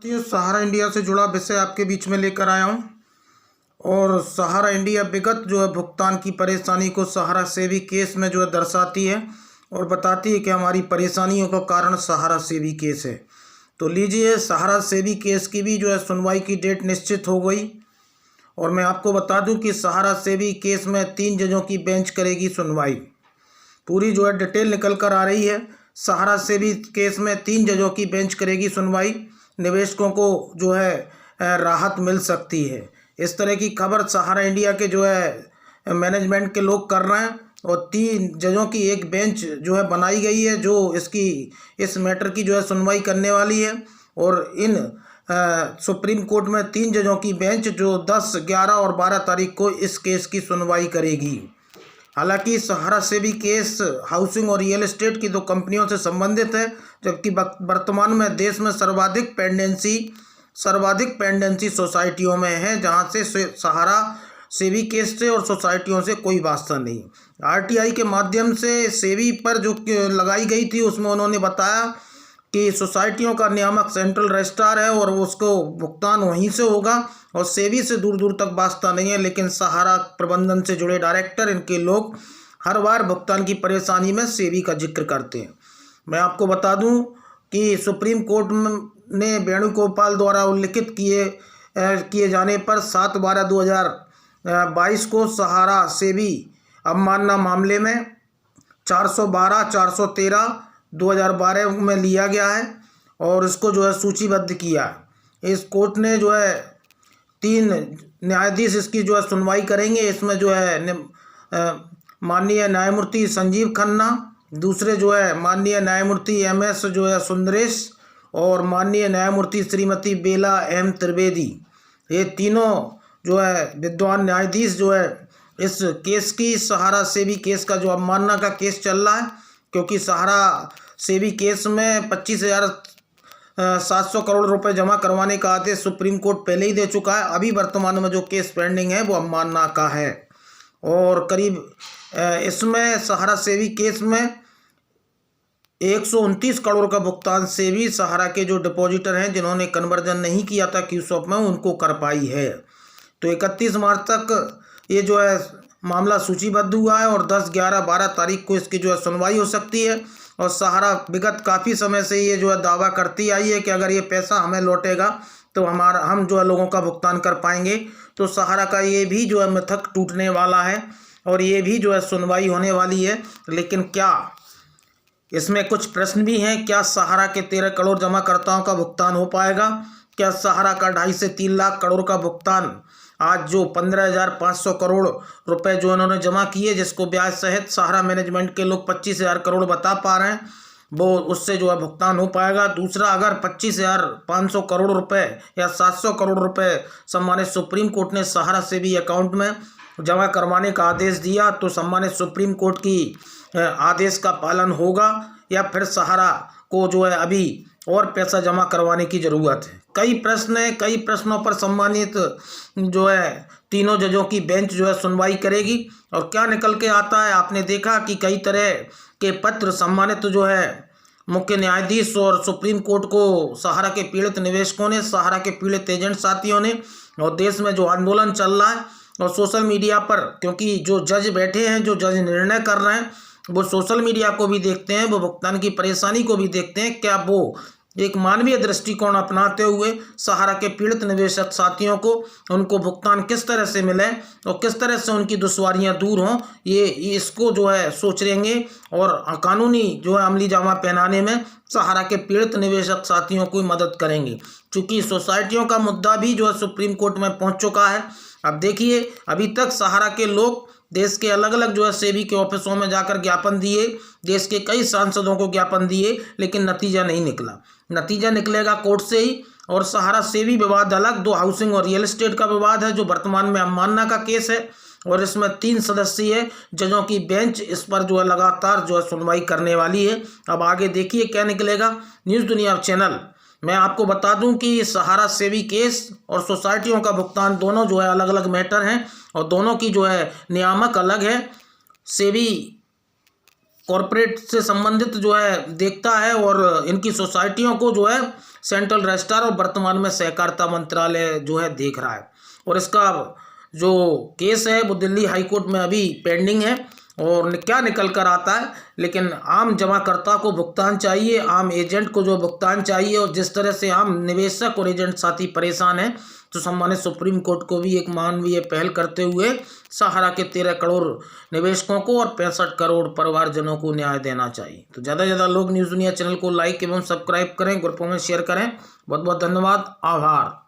ये सहारा इंडिया से जुड़ा विषय आपके बीच में लेकर आया हूँ। और सहारा इंडिया विगत जो है भुगतान की परेशानी को सहारा सेवी केस में जो है दर्शाती है और बताती है कि हमारी परेशानियों का कारण सहारा सेवी केस है। तो लीजिए, सहारा सेवी केस की भी जो है सुनवाई की डेट निश्चित हो गई। और मैं आपको बता दूं कि सहारा सेवी केस में 3 जजों की बेंच करेगी सुनवाई। पूरी जो है डिटेल निकल कर आ रही है। सहारा सेवी केस में 3 जजों की बेंच करेगी सुनवाई। निवेशकों को जो है राहत मिल सकती है। इस तरह की खबर सहारा इंडिया के जो है मैनेजमेंट के लोग कर रहे हैं। और 3 जजों की एक बेंच जो है बनाई गई है जो इस मैटर की जो है सुनवाई करने वाली है। और इन सुप्रीम कोर्ट में 3 जजों की बेंच जो 10, 11 और 12 तारीख को इस केस की सुनवाई करेगी। हालांकि सहारा सेवी केस हाउसिंग और रियल एस्टेट की 2 कंपनियों से संबंधित है, जबकि वर्तमान में देश में सर्वाधिक पेंडेंसी सोसाइटियों में है, जहां से सहारा सेवी केस से और सोसाइटियों से कोई वास्ता नहीं। आरटीआई के माध्यम से सेवी पर जो लगाई गई थी उसमें उन्होंने बताया कि सोसाइटियों का नियामक सेंट्रल रजिस्ट्रार है और उसको भुगतान वहीं से होगा और सेवी से दूर दूर तक वास्ता नहीं है। लेकिन सहारा प्रबंधन से जुड़े डायरेक्टर, इनके लोग हर बार भुगतान की परेशानी में सेवी का जिक्र करते हैं। मैं आपको बता दूं कि सुप्रीम कोर्ट ने वेणुगोपाल द्वारा उल्लिखित किए जाने पर 7/12/2022 को सहारा सेवी अवमानना मामले में 412, 413 2012 में लिया गया है और इसको जो है सूचीबद्ध किया। इस कोर्ट ने जो है 3 न्यायाधीश इसकी जो है सुनवाई करेंगे। इसमें जो है माननीय न्यायमूर्ति संजीव खन्ना, दूसरे जो है माननीय न्यायमूर्ति MS जो है सुंदरेश और माननीय न्यायमूर्ति श्रीमती बेला M त्रिवेदी। ये तीनों जो है विद्वान न्यायाधीश जो है इस केस की, सहारा सेवी केस का जो अवमानना का केस चल रहा है, क्योंकि सहारा सेवी केस में 25,700 करोड़ रुपए जमा करवाने का आदेश सुप्रीम कोर्ट पहले ही दे चुका है। अभी वर्तमान में जो केस पेंडिंग है वो अवमानना का है। और करीब इसमें सहारा सेवी केस में 129 करोड़ का भुगतान सेवी सहारा के जो डिपॉजिटर हैं जिन्होंने कन्वर्जन नहीं किया था क्यूसॉप में, उनको कर पाई है। तो 31 मार्च तक ये जो है मामला सूचीबद्ध हुआ है और 10, 11, 12 तारीख को इसकी जो है सुनवाई हो सकती है। और सहारा विगत काफ़ी समय से ये जो है दावा करती आई है कि अगर ये पैसा हमें लौटेगा तो हम जो है लोगों का भुगतान कर पाएंगे। तो सहारा का ये भी जो है मिथक टूटने वाला है और ये भी जो है सुनवाई होने वाली है। लेकिन क्या इसमें कुछ प्रश्न भी हैं। क्या सहारा के 13 करोड़ जमाकर्ताओं का भुगतान हो पाएगा? क्या सहारा का 2.5 से 3 लाख करोड़ का भुगतान आज जो 15,500 करोड़ रुपए जो इन्होंने जमा किए, जिसको ब्याज सहित सहारा मैनेजमेंट के लोग 25,000 करोड़ बता पा रहे हैं, वो उससे जो है भुगतान हो पाएगा? दूसरा, अगर 25,500 करोड़ रुपए या 700 करोड़ रुपए सम्मानित सुप्रीम कोर्ट ने सहारा सेवी अकाउंट में जमा करवाने का आदेश दिया तो सम्मानित सुप्रीम कोर्ट की आदेश का पालन होगा या फिर सहारा को जो है अभी और पैसा जमा करवाने की ज़रूरत है? कई प्रश्न हैं। कई प्रश्नों पर सम्मानित जो है तीनों जजों की बेंच जो है सुनवाई करेगी। और क्या निकल के आता है, आपने देखा कि कई तरह के पत्र सम्मानित जो है मुख्य न्यायाधीश और सुप्रीम कोर्ट को सहारा के पीड़ित निवेशकों ने, सहारा के पीड़ित एजेंट साथियों ने, और देश में जो आंदोलन चल रहा है और सोशल मीडिया पर, क्योंकि जो जज बैठे हैं, जो जज निर्णय कर रहे हैं, वो सोशल मीडिया को भी देखते हैं, वो भुगतान की परेशानी को भी देखते हैं। क्या वो एक मानवीय दृष्टिकोण अपनाते हुए सहारा के पीड़ित निवेशक साथियों को उनको भुगतान किस तरह से मिले और किस तरह से उनकी दुश्वारियां दूर हों, ये इसको जो है सोच लेंगे और कानूनी जो है अमली जामा पहनाने में सहारा के पीड़ित निवेशक साथियों को मदद करेंगे। चूँकि सोसाइटियों का मुद्दा भी जो है सुप्रीम कोर्ट में पहुँच चुका है। अब देखिए, अभी तक सहारा के लोग देश के अलग अलग जो है सेवी के ऑफिसों में जाकर ज्ञापन दिए, देश के कई सांसदों को ज्ञापन दिए, लेकिन नतीजा नहीं निकला। नतीजा निकलेगा कोर्ट से ही। और सहारा सेवी विवाद अलग, 2 हाउसिंग और रियल एस्टेट का विवाद है जो वर्तमान में अवमानना का केस है और इसमें 3 सदस्यीय जजों की बेंच इस पर जो है लगातार जो है सुनवाई करने वाली है। अब आगे देखिए क्या निकलेगा। न्यूज़ दुनिया चैनल मैं आपको बता दूं कि सहारा सेवी केस और सोसाइटियों का भुगतान दोनों जो है अलग अलग मैटर हैं और दोनों की जो है नियामक अलग है। सेवी कॉरपोरेट से संबंधित जो है देखता है और इनकी सोसाइटियों को जो है सेंट्रल रजिस्ट्रार और वर्तमान में सहकारिता मंत्रालय जो है देख रहा है। और इसका जो केस है वो दिल्ली हाई कोर्ट में अभी पेंडिंग है और क्या निकल कर आता है, लेकिन आम जमाकर्ता को भुगतान चाहिए, आम एजेंट को जो भुगतान चाहिए। और जिस तरह से आम निवेशक और एजेंट साथी परेशान हैं, तो सम्मानित सुप्रीम कोर्ट को भी एक मानवीय पहल करते हुए सहारा के 13 करोड़ निवेशकों को और 65 करोड़ परिवारजनों को न्याय देना चाहिए। तो ज़्यादा से ज़्यादा लोग न्यूज़ दुनिया चैनल को लाइक एवं सब्सक्राइब करें, ग्रुपों में शेयर करें। बहुत बहुत धन्यवाद, आभार।